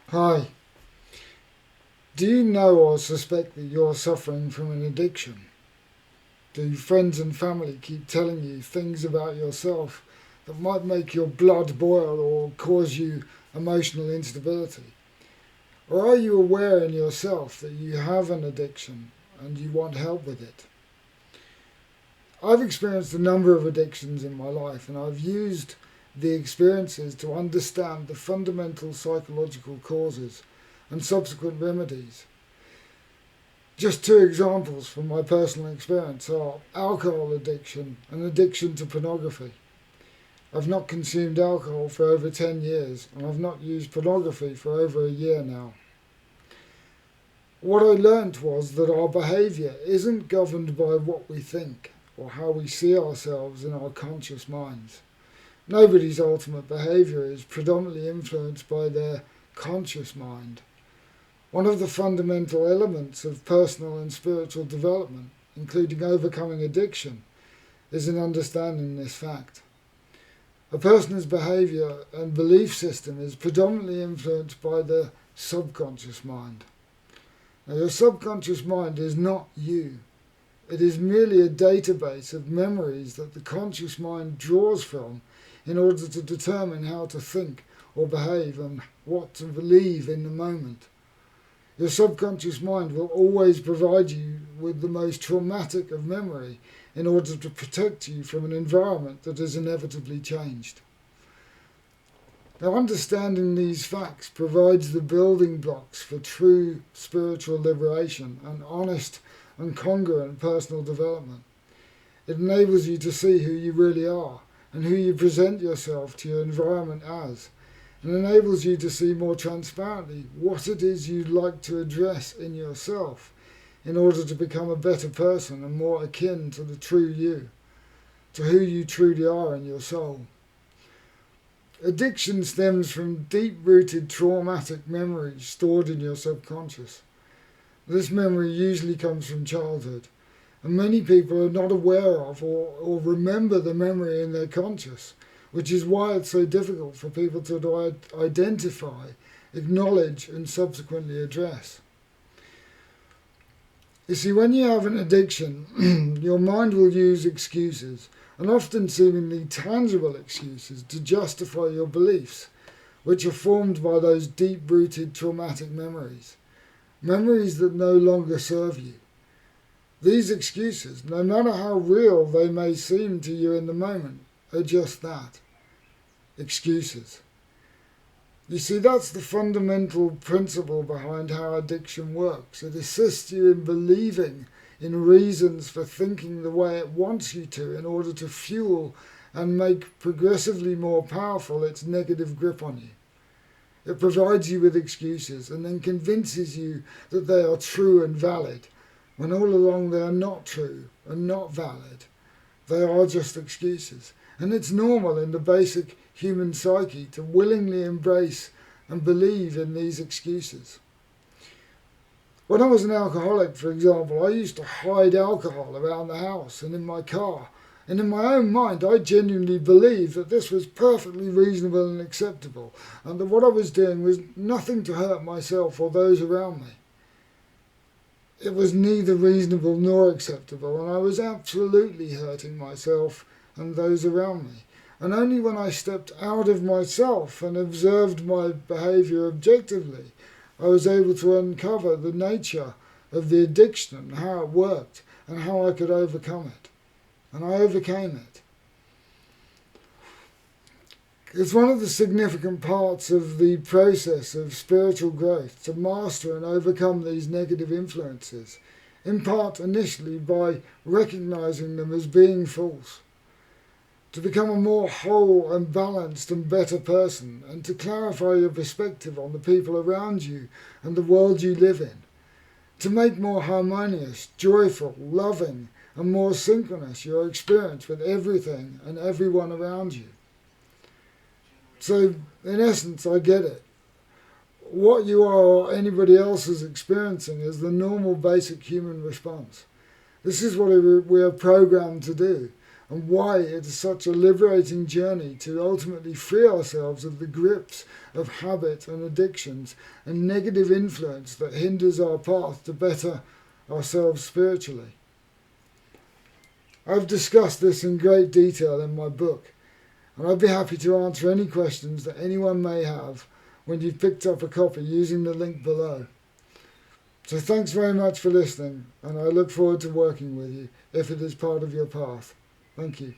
Hi, do you know or suspect that you're suffering from an addiction? Do friends and family keep telling you things about yourself that might make your blood boil or cause you emotional instability? Or are you aware in yourself that you have an addiction and you want help with it? I've experienced a number of addictions in my life, and I've used the experiences to understand the fundamental psychological causes and subsequent remedies. Just two examples from my personal experience are alcohol addiction and addiction to pornography. I've not consumed alcohol for over 10 years, and I've not used pornography for over a year now. What I learnt was that our behaviour isn't governed by what we think or how we see ourselves in our conscious minds. Nobody's ultimate behaviour is predominantly influenced by their conscious mind. One of the fundamental elements of personal and spiritual development, including overcoming addiction, is in understanding this fact. A person's behaviour and belief system is predominantly influenced by the subconscious mind. Now, your subconscious mind is not you. It is merely a database of memories that the conscious mind draws from in order to determine how to think or behave and what to believe in the moment. Your subconscious mind will always provide you with the most traumatic of memory in order to protect you from an environment that has inevitably changed. Now, understanding these facts provides the building blocks for true spiritual liberation and honest and congruent personal development. It enables you to see who you really are and who you present yourself to your environment as, and enables you to see more transparently what it is you'd like to address in yourself in order to become a better person and more akin to the true you, to who you truly are in your soul. Addiction stems from deep-rooted traumatic memories stored in your subconscious. This memory usually comes from childhood, and many people are not aware of or remember the memory in their conscious, which is why it's so difficult for people to identify, acknowledge, and subsequently address. You see, when you have an addiction, your mind will use excuses, and often seemingly tangible excuses, to justify your beliefs, which are formed by those deep-rooted traumatic memories, memories that no longer serve you. These excuses, no matter how real they may seem to you in the moment, are just that. Excuses. You see, that's the fundamental principle behind how addiction works. It assists you in believing in reasons for thinking the way it wants you to in order to fuel and make progressively more powerful its negative grip on you. It provides you with excuses and then convinces you that they are true and valid, when all along they are not true and not valid. They are just excuses. And it's normal in the basic human psyche to willingly embrace and believe in these excuses. When I was an alcoholic, for example, I used to hide alcohol around the house and in my car. And in my own mind, I genuinely believed that this was perfectly reasonable and acceptable, and that what I was doing was nothing to hurt myself or those around me. It was neither reasonable nor acceptable, and I was absolutely hurting myself and those around me. And only when I stepped out of myself and observed my behaviour objectively, I was able to uncover the nature of the addiction and how it worked and how I could overcome it. And I overcame it. It's one of the significant parts of the process of spiritual growth to master and overcome these negative influences, in part initially by recognising them as being false, to become a more whole and balanced and better person, and to clarify your perspective on the people around you and the world you live in, to make more harmonious, joyful, loving, and more synchronous your experience with everything and everyone around you. So, in essence, I get it. What you are or anybody else is experiencing is the normal basic human response. This is what we are programmed to do. and why it is such a liberating journey to ultimately free ourselves of the grips of habit and addictions and negative influence that hinders our path to better ourselves spiritually. I've discussed this in great detail in my book, and I'd be happy to answer any questions that anyone may have when you've picked up a copy using the link below. So thanks very much for listening, and I look forward to working with you if it is part of your path. Thank you.